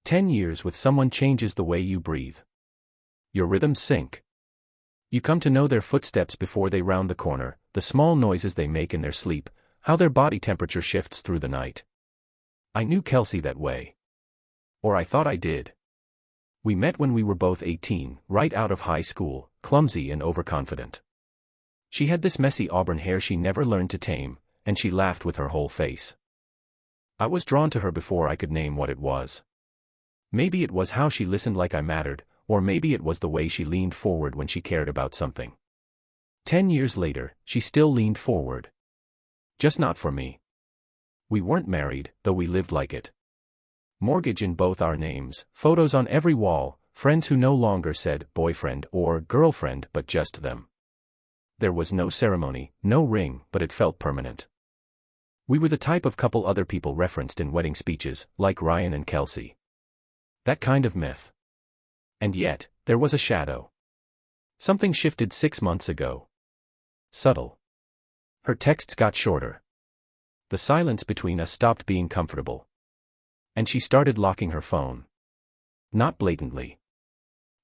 10 years with someone changes the way you breathe. Your rhythms sync. You come to know their footsteps before they round the corner, the small noises they make in their sleep, how their body temperature shifts through the night. I knew Kelsey that way. Or I thought I did. We met when we were both 18, right out of high school, clumsy and overconfident. She had this messy auburn hair she never learned to tame, and she laughed with her whole face. I was drawn to her before I could name what it was. Maybe it was how she listened like I mattered, or maybe it was the way she leaned forward when she cared about something. 10 years later, she still leaned forward. Just not for me. We weren't married, though we lived like it. Mortgage in both our names, photos on every wall, friends who no longer said boyfriend or girlfriend but just them. There was no ceremony, no ring, but it felt permanent. We were the type of couple other people referenced in wedding speeches, like Ryan and Kelsey. That kind of myth. And yet, there was a shadow. Something shifted 6 months ago. Subtle. Her texts got shorter. The silence between us stopped being comfortable. And she started locking her phone. Not blatantly.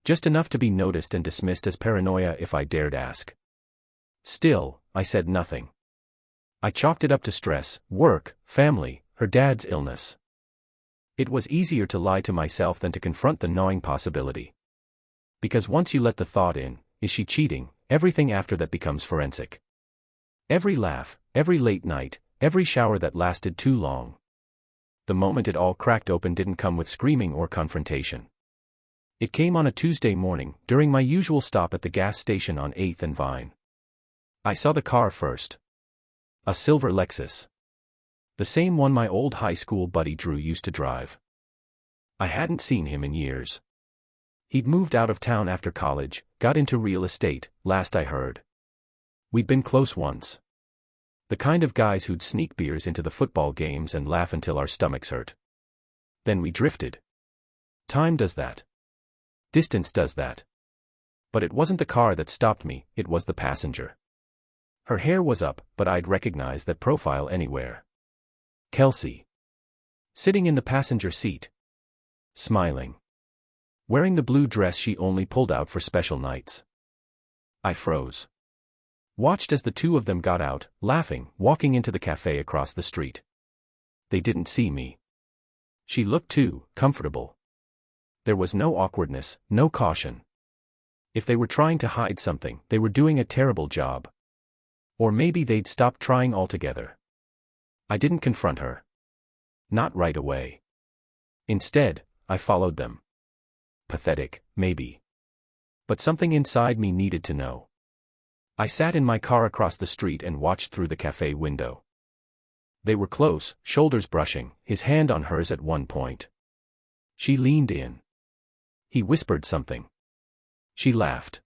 Just enough to be noticed and dismissed as paranoia if I dared ask. Still, I said nothing. I chalked it up to stress, work, family, her dad's illness. It was easier to lie to myself than to confront the gnawing possibility. Because once you let the thought in, is she cheating, everything after that becomes forensic. Every laugh, every late night, every shower that lasted too long. The moment it all cracked open didn't come with screaming or confrontation. It came on a Tuesday morning, during my usual stop at the gas station on 8th and Vine. I saw the car first. A silver Lexus. The same one my old high school buddy Drew used to drive. I hadn't seen him in years. He'd moved out of town after college, got into real estate, last I heard. We'd been close once. The kind of guys who'd sneak beers into the football games and laugh until our stomachs hurt. Then we drifted. Time does that. Distance does that. But it wasn't the car that stopped me, it was the passenger. Her hair was up, but I'd recognize that profile anywhere. Kelsey. Sitting in the passenger seat. Smiling. Wearing the blue dress she only pulled out for special nights. I froze. Watched as the two of them got out, laughing, walking into the cafe across the street. They didn't see me. She looked too comfortable. There was no awkwardness, no caution. If they were trying to hide something, they were doing a terrible job. Or maybe they'd stopped trying altogether. I didn't confront her. Not right away. Instead, I followed them. Pathetic, maybe. But something inside me needed to know. I sat in my car across the street and watched through the cafe window. They were close, shoulders brushing, his hand on hers at one point. She leaned in. He whispered something. She laughed.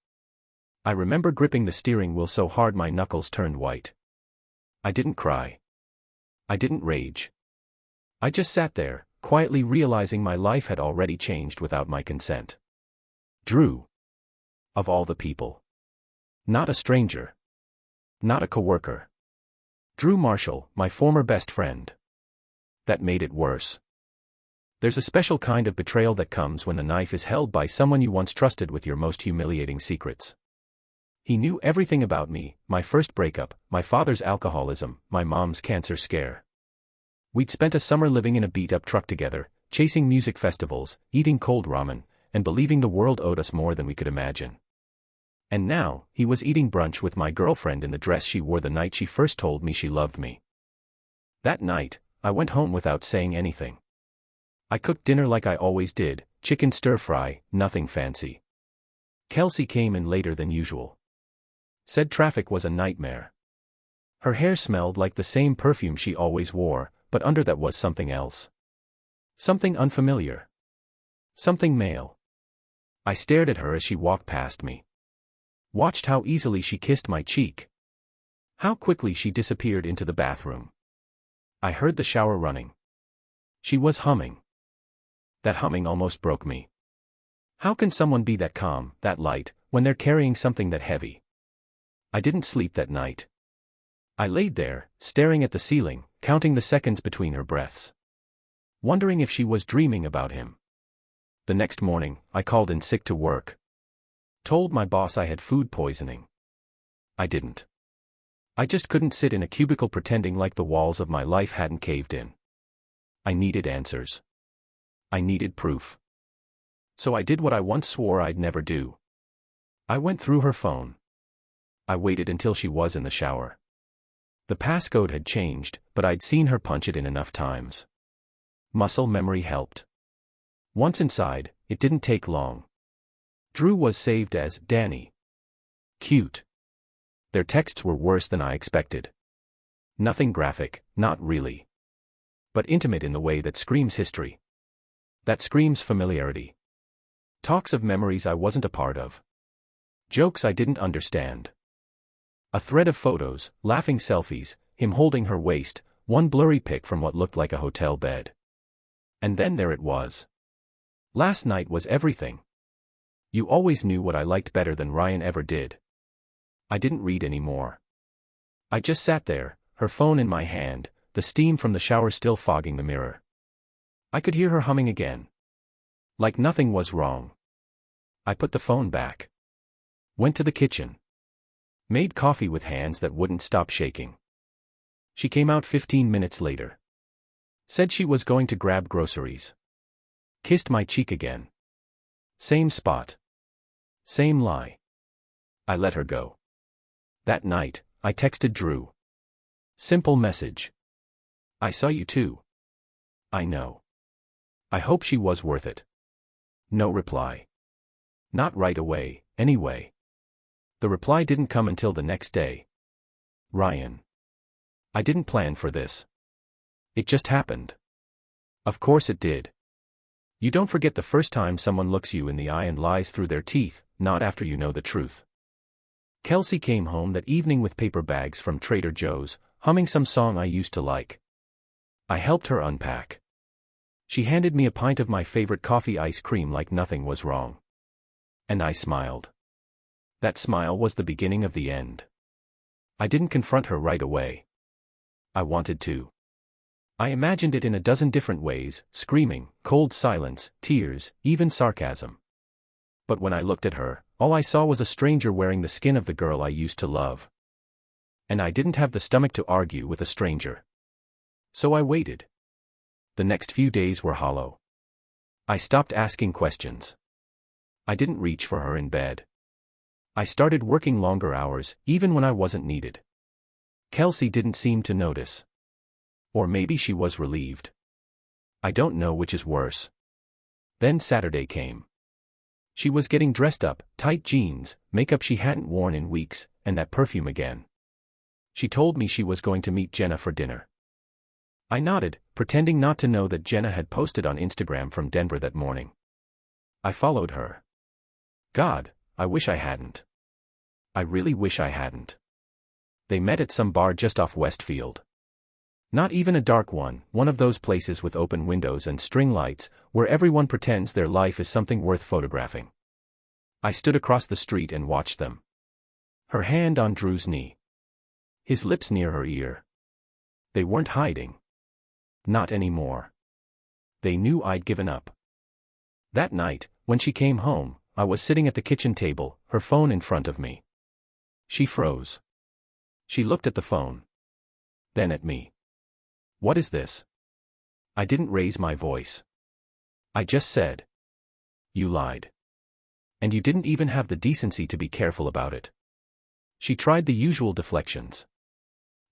I remember gripping the steering wheel so hard my knuckles turned white. I didn't cry. I didn't rage. I just sat there, quietly realizing my life had already changed without my consent. Drew. Of all the people. Not a stranger. Not a coworker. Drew Marshall, my former best friend. That made it worse. There's a special kind of betrayal that comes when the knife is held by someone you once trusted with your most humiliating secrets. He knew everything about me, my first breakup, my father's alcoholism, my mom's cancer scare. We'd spent a summer living in a beat-up truck together, chasing music festivals, eating cold ramen, and believing the world owed us more than we could imagine. And now, he was eating brunch with my girlfriend in the dress she wore the night she first told me she loved me. That night, I went home without saying anything. I cooked dinner like I always did, chicken stir-fry, nothing fancy. Kelsey came in later than usual. Said traffic was a nightmare. Her hair smelled like the same perfume she always wore, but under that was something else. Something unfamiliar. Something male. I stared at her as she walked past me. Watched how easily she kissed my cheek. How quickly she disappeared into the bathroom. I heard the shower running. She was humming. That humming almost broke me. How can someone be that calm, that light, when they're carrying something that heavy? I didn't sleep that night. I laid there, staring at the ceiling, counting the seconds between her breaths. Wondering if she was dreaming about him. The next morning, I called in sick to work. Told my boss I had food poisoning. I didn't. I just couldn't sit in a cubicle pretending like the walls of my life hadn't caved in. I needed answers. I needed proof. So I did what I once swore I'd never do. I went through her phone. I waited until she was in the shower. The passcode had changed, but I'd seen her punch it in enough times. Muscle memory helped. Once inside, it didn't take long. Drew was saved as Danny. Cute. Their texts were worse than I expected. Nothing graphic, not really. But intimate in the way that screams history. That screams familiarity. Talks of memories I wasn't a part of. Jokes I didn't understand. A thread of photos, laughing selfies, him holding her waist, one blurry pic from what looked like a hotel bed. And then there it was. Last night was everything. You always knew what I liked better than Ryan ever did. I didn't read anymore. I just sat there, her phone in my hand, the steam from the shower still fogging the mirror. I could hear her humming again. Like nothing was wrong. I put the phone back. Went to the kitchen. Made coffee with hands that wouldn't stop shaking. She came out 15 minutes later. Said she was going to grab groceries. Kissed my cheek again. Same spot. Same lie. I let her go. That night, I texted Drew. Simple message. I saw you too. I know. I hope she was worth it. No reply. Not right away, anyway. The reply didn't come until the next day. Ryan. I didn't plan for this. It just happened. Of course it did. You don't forget the first time someone looks you in the eye and lies through their teeth, not after you know the truth. Kelsey came home that evening with paper bags from Trader Joe's, humming some song I used to like. I helped her unpack. She handed me a pint of my favorite coffee ice cream like nothing was wrong. And I smiled. That smile was the beginning of the end. I didn't confront her right away. I wanted to. I imagined it in a dozen different ways, screaming, cold silence, tears, even sarcasm. But when I looked at her, all I saw was a stranger wearing the skin of the girl I used to love. And I didn't have the stomach to argue with a stranger. So I waited. The next few days were hollow. I stopped asking questions. I didn't reach for her in bed. I started working longer hours, even when I wasn't needed. Kelsey didn't seem to notice. Or maybe she was relieved. I don't know which is worse. Then Saturday came. She was getting dressed up, tight jeans, makeup she hadn't worn in weeks, and that perfume again. She told me she was going to meet Jenna for dinner. I nodded, pretending not to know that Jenna had posted on Instagram from Denver that morning. I followed her. God, I wish I hadn't. I really wish I hadn't. They met at some bar just off Westfield. Not even a dark one, one of those places with open windows and string lights, where everyone pretends their life is something worth photographing. I stood across the street and watched them. Her hand on Drew's knee. His lips near her ear. They weren't hiding. Not anymore. They knew I'd given up. That night, when she came home, I was sitting at the kitchen table, her phone in front of me. She froze. She looked at the phone. Then at me. What is this? I didn't raise my voice. I just said. You lied. And you didn't even have the decency to be careful about it. She tried the usual deflections.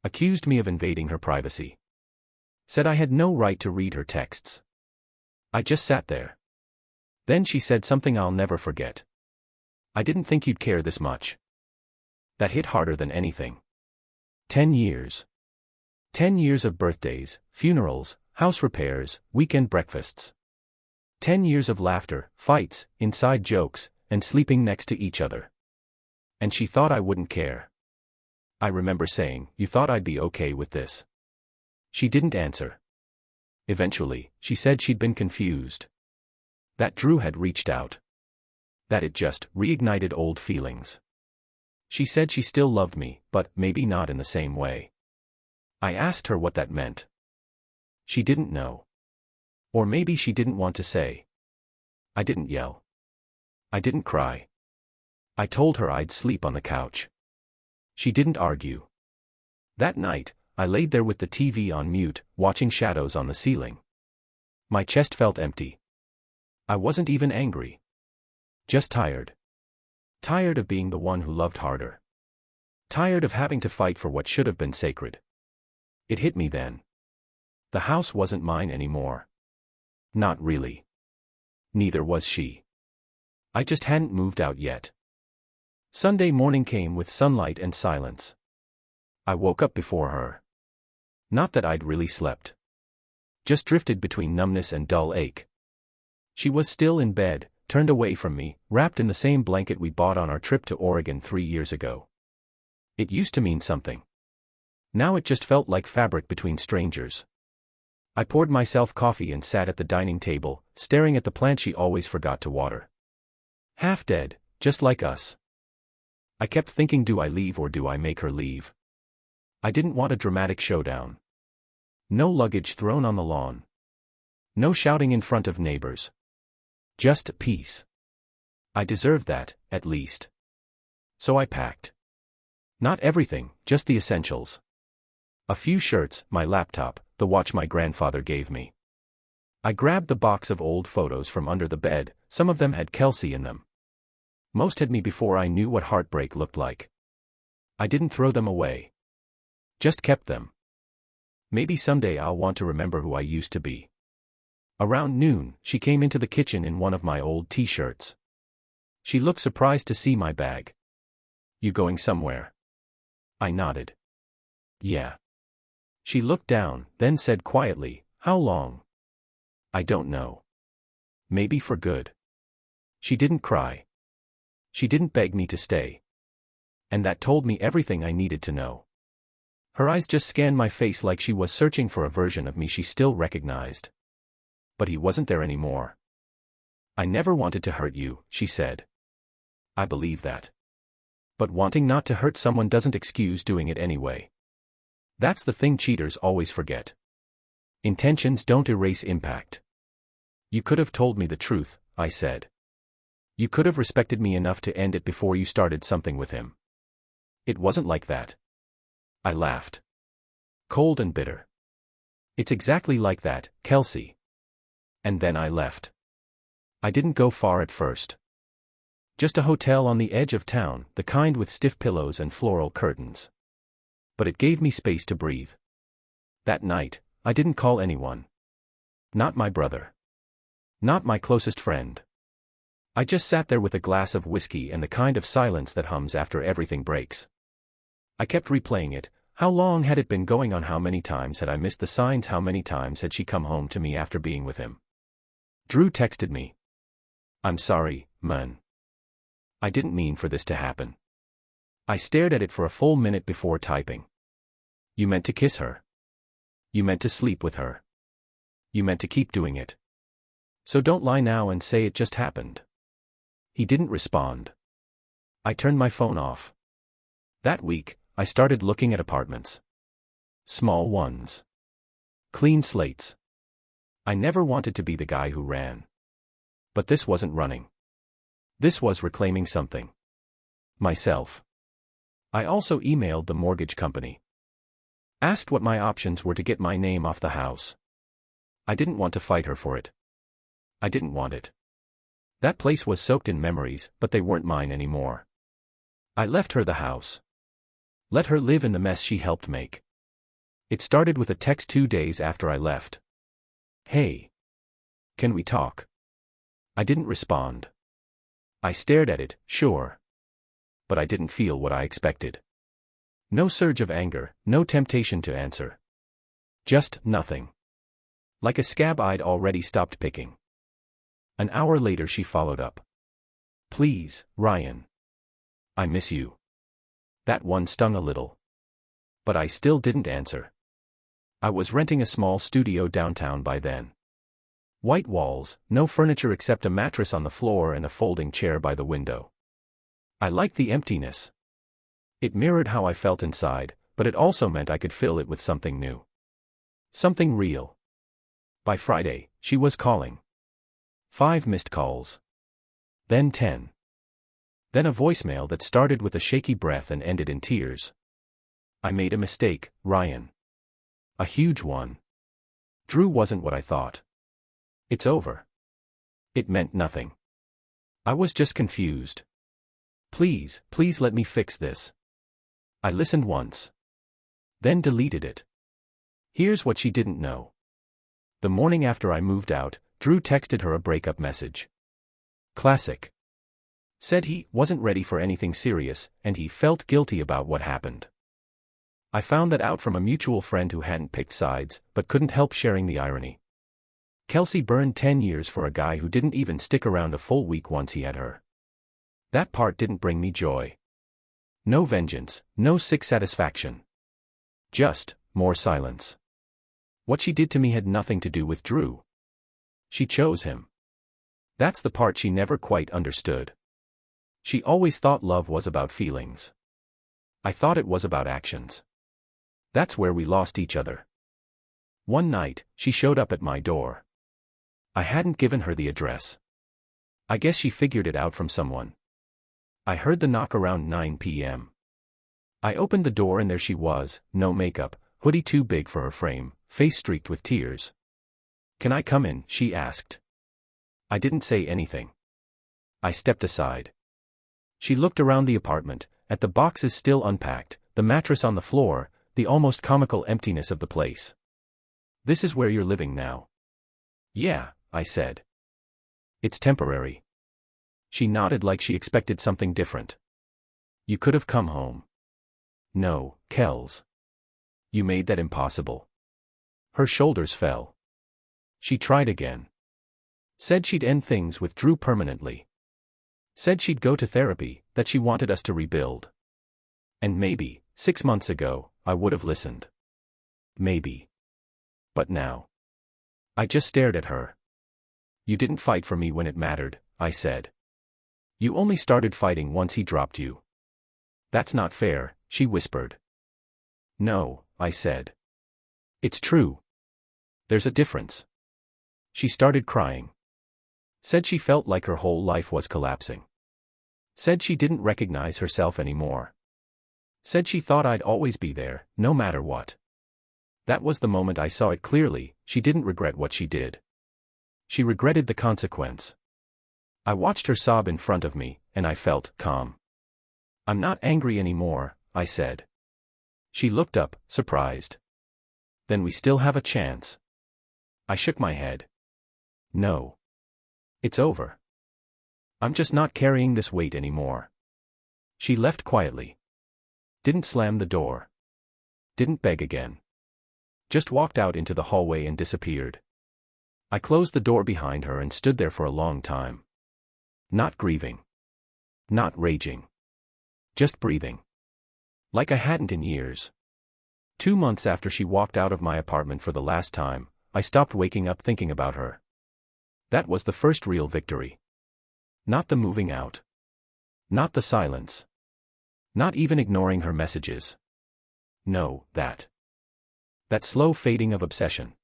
Accused me of invading her privacy. Said I had no right to read her texts. I just sat there. Then she said something I'll never forget. I didn't think you'd care this much. That hit harder than anything. 10 years. 10 years of birthdays, funerals, house repairs, weekend breakfasts. 10 years of laughter, fights, inside jokes, and sleeping next to each other. And she thought I wouldn't care. I remember saying, you thought I'd be okay with this. She didn't answer. Eventually, she said she'd been confused. That Drew had reached out. That it just reignited old feelings. She said she still loved me, but maybe not in the same way. I asked her what that meant. She didn't know. Or maybe she didn't want to say. I didn't yell. I didn't cry. I told her I'd sleep on the couch. She didn't argue. That night, I laid there with the TV on mute, watching shadows on the ceiling. My chest felt empty. I wasn't even angry. Just tired. Tired of being the one who loved harder. Tired of having to fight for what should have been sacred. It hit me then. The house wasn't mine anymore. Not really. Neither was she. I just hadn't moved out yet. Sunday morning came with sunlight and silence. I woke up before her. Not that I'd really slept. Just drifted between numbness and dull ache. She was still in bed, turned away from me, wrapped in the same blanket we bought on our trip to Oregon 3 years ago. It used to mean something. Now it just felt like fabric between strangers. I poured myself coffee and sat at the dining table, staring at the plant she always forgot to water. Half dead, just like us. I kept thinking, do I leave or do I make her leave? I didn't want a dramatic showdown. No luggage thrown on the lawn. No shouting in front of neighbors. Just peace. I deserved that, at least. So I packed. Not everything, just the essentials. A few shirts, my laptop, the watch my grandfather gave me. I grabbed the box of old photos from under the bed, some of them had Kelsey in them. Most had me before I knew what heartbreak looked like. I didn't throw them away. Just kept them. Maybe someday I'll want to remember who I used to be. Around noon, she came into the kitchen in one of my old t-shirts. She looked surprised to see my bag. You going somewhere? I nodded. Yeah. She looked down, then said quietly, how long? I don't know. Maybe for good. She didn't cry. She didn't beg me to stay. And that told me everything I needed to know. Her eyes just scanned my face like she was searching for a version of me she still recognized. But he wasn't there anymore. I never wanted to hurt you, she said. I believe that. But wanting not to hurt someone doesn't excuse doing it anyway. That's the thing cheaters always forget. Intentions don't erase impact. You could have told me the truth, I said. You could have respected me enough to end it before you started something with him. It wasn't like that. I laughed. Cold and bitter. It's exactly like that, Kelsey. And then I left. I didn't go far at first. Just a hotel on the edge of town, the kind with stiff pillows and floral curtains. But it gave me space to breathe. That night, I didn't call anyone. Not my brother. Not my closest friend. I just sat there with a glass of whiskey and the kind of silence that hums after everything breaks. I kept replaying it. How long had it been going on? How many times had I missed the signs? How many times had she come home to me after being with him? Drew texted me. I'm sorry, man. I didn't mean for this to happen. I stared at it for a full minute before typing. You meant to kiss her. You meant to sleep with her. You meant to keep doing it. So don't lie now and say it just happened. He didn't respond. I turned my phone off. That week, I started looking at apartments. Small ones. Clean slates. I never wanted to be the guy who ran. But this wasn't running. This was reclaiming something. Myself. I also emailed the mortgage company. Asked what my options were to get my name off the house. I didn't want to fight her for it. I didn't want it. That place was soaked in memories, but they weren't mine anymore. I left her the house. Let her live in the mess she helped make. It started with a text 2 days after I left. Hey. Can we talk? I didn't respond. I stared at it, sure. But I didn't feel what I expected. No surge of anger, no temptation to answer. Just nothing. Like a scab I'd already stopped picking. An hour later she followed up. Please, Ryan. I miss you. That one stung a little. But I still didn't answer. I was renting a small studio downtown by then. White walls, no furniture except a mattress on the floor and a folding chair by the window. I liked the emptiness. It mirrored how I felt inside, but it also meant I could fill it with something new. Something real. By Friday, she was calling. 5 missed calls. Then 10. Then a voicemail that started with a shaky breath and ended in tears. I made a mistake, Ryan. A huge one. Drew wasn't what I thought. It's over. It meant nothing. I was just confused. Please let me fix this. I listened once. Then deleted it. Here's what she didn't know. The morning after I moved out, Drew texted her a breakup message. Classic. Said he wasn't ready for anything serious, and he felt guilty about what happened. I found that out from a mutual friend who hadn't picked sides, but couldn't help sharing the irony. Kelsey burned 10 years for a guy who didn't even stick around a full week once he had her. That part didn't bring me joy. No vengeance, no sick satisfaction. Just more silence. What she did to me had nothing to do with Drew. She chose him. That's the part she never quite understood. She always thought love was about feelings. I thought it was about actions. That's where we lost each other. One night, she showed up at my door. I hadn't given her the address. I guess she figured it out from someone. I heard the knock around 9 p.m. I opened the door and there she was, no makeup, hoodie too big for her frame, face streaked with tears. "Can I come in?" she asked. I didn't say anything. I stepped aside. She looked around the apartment, at the boxes still unpacked, the mattress on the floor, the almost comical emptiness of the place. "This is where you're living now?" "Yeah," I said. "It's temporary." She nodded like she expected something different. "You could have come home." "No, Kels. You made that impossible." Her shoulders fell. She tried again. Said she'd end things with Drew permanently. Said she'd go to therapy, that she wanted us to rebuild. And maybe, 6 months ago, I would have listened. Maybe. But now. I just stared at her. "You didn't fight for me when it mattered," I said. "You only started fighting once he dropped you." "That's not fair," she whispered. "No," I said. "It's true. There's a difference." She started crying. Said she felt like her whole life was collapsing. Said she didn't recognize herself anymore. Said she thought I'd always be there, no matter what. That was the moment I saw it clearly. She didn't regret what she did. She regretted the consequence. I watched her sob in front of me, and I felt calm. "I'm not angry anymore," I said. She looked up, surprised. "Then we still have a chance." I shook my head. "No. It's over. I'm just not carrying this weight anymore." She left quietly. Didn't slam the door. Didn't beg again. Just walked out into the hallway and disappeared. I closed the door behind her and stood there for a long time. Not grieving. Not raging. Just breathing. Like I hadn't in years. 2 months after she walked out of my apartment for the last time, I stopped waking up thinking about her. That was the first real victory. Not the moving out. Not the silence. Not even ignoring her messages. No, that slow fading of obsession.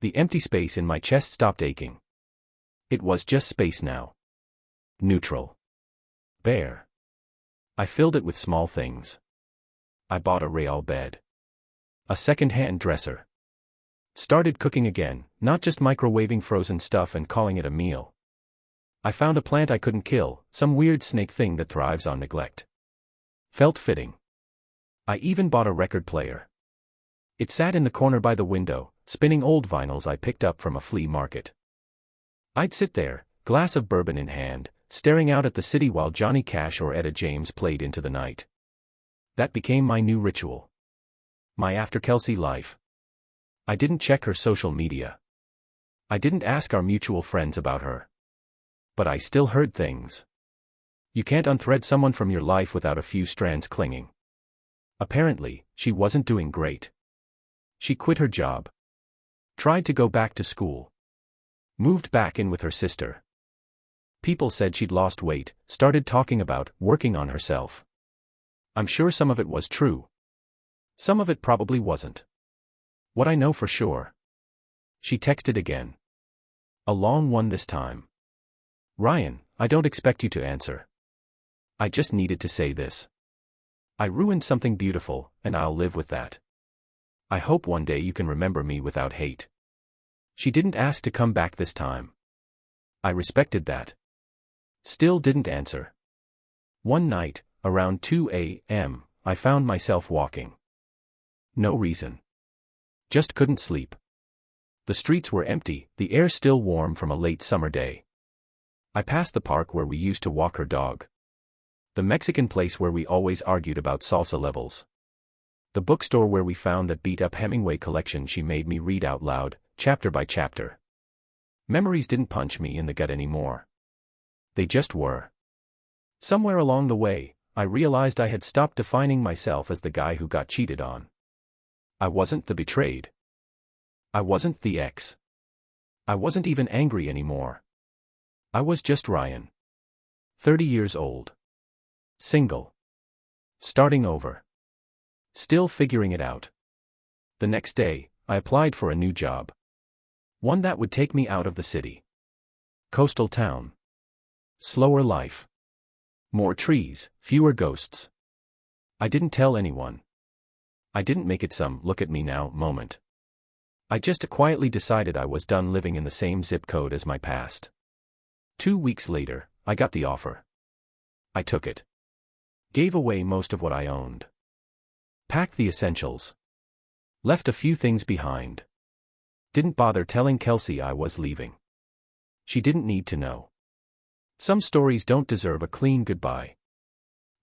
The empty space in my chest stopped aching. It was just space now. Neutral. Bare. I filled it with small things. I bought a Real bed. A second-hand dresser. Started cooking again, not just microwaving frozen stuff and calling it a meal. I found a plant I couldn't kill, some weird snake thing that thrives on neglect. Felt fitting. I even bought a record player. It sat in the corner by the window, spinning old vinyls I picked up from a flea market. I'd sit there, glass of bourbon in hand, staring out at the city while Johnny Cash or Etta James played into the night. That became my new ritual. My after Kelsey life. I didn't check her social media. I didn't ask our mutual friends about her. But I still heard things. You can't unthread someone from your life without a few strands clinging. Apparently, she wasn't doing great. She quit her job. Tried to go back to school. Moved back in with her sister. People said she'd lost weight, started talking about working on herself. I'm sure some of it was true. Some of it probably wasn't. What I know for sure. She texted again. A long one this time. Ryan, I don't expect you to answer. I just needed to say this. I ruined something beautiful, and I'll live with that. I hope one day you can remember me without hate. She didn't ask to come back this time. I respected that. Still didn't answer. One night, around 2 a.m., I found myself walking. No reason. Just couldn't sleep. The streets were empty, the air still warm from a late summer day. I passed the park where we used to walk her dog. The Mexican place where we always argued about salsa levels. The bookstore where we found that beat-up Hemingway collection she made me read out loud, chapter by chapter. Memories didn't punch me in the gut anymore. They just were. Somewhere along the way, I realized I had stopped defining myself as the guy who got cheated on. I wasn't the betrayed. I wasn't the ex. I wasn't even angry anymore. I was just Ryan. 30 years old. Single. Starting over. Still figuring it out. The next day, I applied for a new job. One that would take me out of the city. Coastal town. Slower life. More trees, fewer ghosts. I didn't tell anyone. I didn't make it some look at me now moment. I just quietly decided I was done living in the same zip code as my past. 2 weeks later, I got the offer. I took it. Gave away most of what I owned. Packed the essentials. Left a few things behind. Didn't bother telling Kelsey I was leaving. She didn't need to know. Some stories don't deserve a clean goodbye.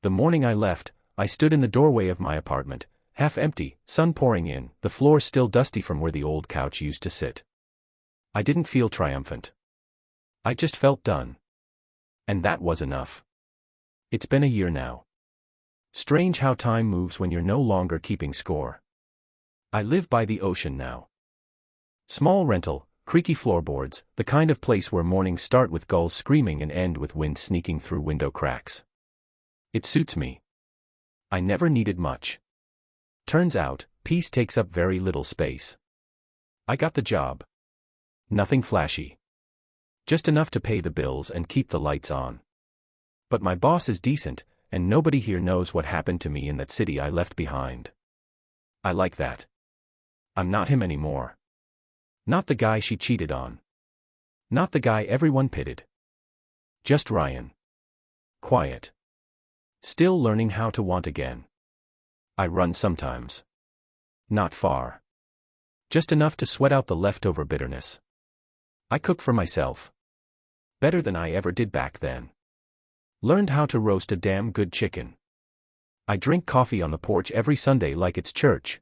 The morning I left, I stood in the doorway of my apartment, half empty, sun pouring in, the floor still dusty from where the old couch used to sit. I didn't feel triumphant. I just felt done. And that was enough. It's been a year now. Strange how time moves when you're no longer keeping score. I live by the ocean now. Small rental, creaky floorboards, the kind of place where mornings start with gulls screaming and end with wind sneaking through window cracks. It suits me. I never needed much. Turns out, peace takes up very little space. I got the job. Nothing flashy. Just enough to pay the bills and keep the lights on. But my boss is decent, and nobody here knows what happened to me in that city I left behind. I like that. I'm not him anymore. Not the guy she cheated on. Not the guy everyone pitied. Just Ryan. Quiet. Still learning how to want again. I run sometimes. Not far. Just enough to sweat out the leftover bitterness. I cook for myself. Better than I ever did back then. Learned how to roast a damn good chicken. I drink coffee on the porch every Sunday like it's church.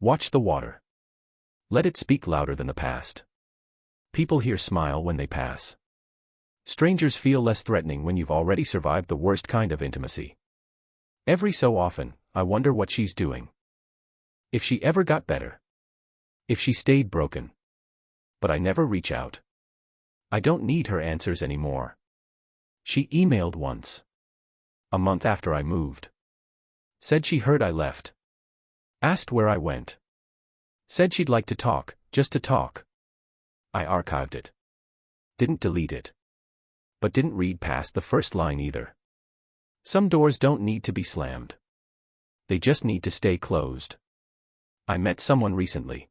Watch the water. Let it speak louder than the past. People here smile when they pass. Strangers feel less threatening when you've already survived the worst kind of intimacy. Every so often, I wonder what she's doing. If she ever got better. If she stayed broken. But I never reach out. I don't need her answers anymore. She emailed once. A month after I moved. Said she heard I left. Asked where I went. Said she'd like to talk, just to talk. I archived it. Didn't delete it. But didn't read past the first line either. Some doors don't need to be slammed. They just need to stay closed. I met someone recently.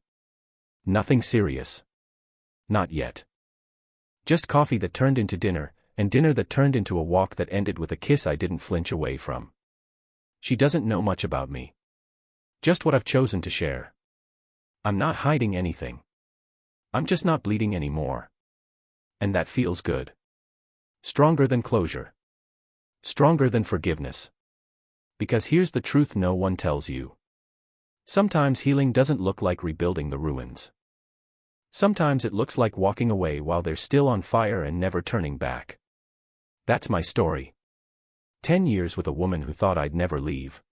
Nothing serious. Not yet. Just coffee that turned into dinner, and dinner that turned into a walk that ended with a kiss I didn't flinch away from. She doesn't know much about me. Just what I've chosen to share. I'm not hiding anything. I'm just not bleeding anymore. And that feels good. Stronger than closure. Stronger than forgiveness. Because here's the truth no one tells you. Sometimes healing doesn't look like rebuilding the ruins. Sometimes it looks like walking away while they're still on fire and never turning back. That's my story. 10 years with a woman who thought I'd never leave.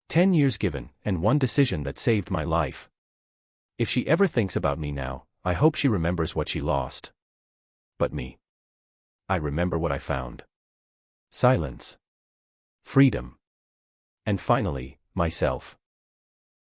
10 years given, and one decision that saved my life. If she ever thinks about me now, I hope she remembers what she lost. But me. I remember what I found. Silence. Freedom. And finally, myself.